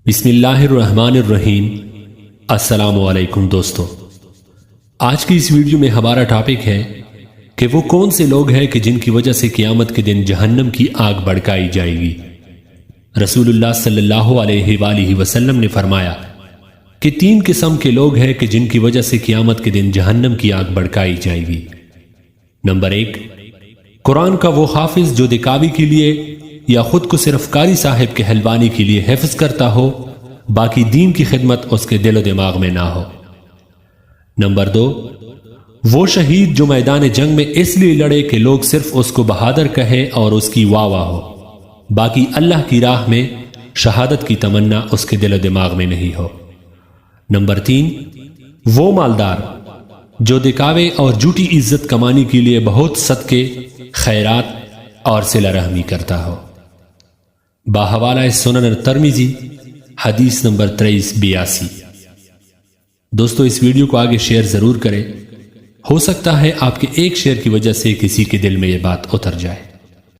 بسم اللہ الرحمن الرحیم۔ السلام علیکم دوستو، آج کی اس ویڈیو میں ہمارا ٹاپک ہے کہ وہ کون سے لوگ ہیں کہ جن کی وجہ سے قیامت کے دن جہنم کی آگ بھڑکائی جائے گی۔ رسول اللہ صلی اللہ علیہ وآلہ وسلم نے فرمایا کہ 3 قسم کے لوگ ہیں کہ جن کی وجہ سے قیامت کے دن جہنم کی آگ بھڑکائی جائے گی۔ نمبر 1، قرآن کا وہ حافظ جو دکھاوی کے لیے یا خود کو صرف قاری صاحب کے حلوانی کے لیے حفظ کرتا ہو، باقی دین کی خدمت اس کے دل و دماغ میں نہ ہو۔ نمبر 2، وہ شہید جو میدان جنگ میں اس لیے لڑے کہ لوگ صرف اس کو بہادر کہے اور اس کی واہ واہ ہو، باقی اللہ کی راہ میں شہادت کی تمنا اس کے دل و دماغ میں نہیں ہو۔ نمبر 3، وہ مالدار جو دکھاوے اور جھوٹی عزت کمانے کے لیے بہت صدقے، خیرات اور صلہ رحمی کرتا ہو۔ باحوالہ سنن الترمذی، حدیث نمبر 2382۔ دوستو، اس ویڈیو کو آگے شیئر ضرور کریں، ہو سکتا ہے آپ کے ایک شیئر کی وجہ سے کسی کے دل میں یہ بات اتر جائے۔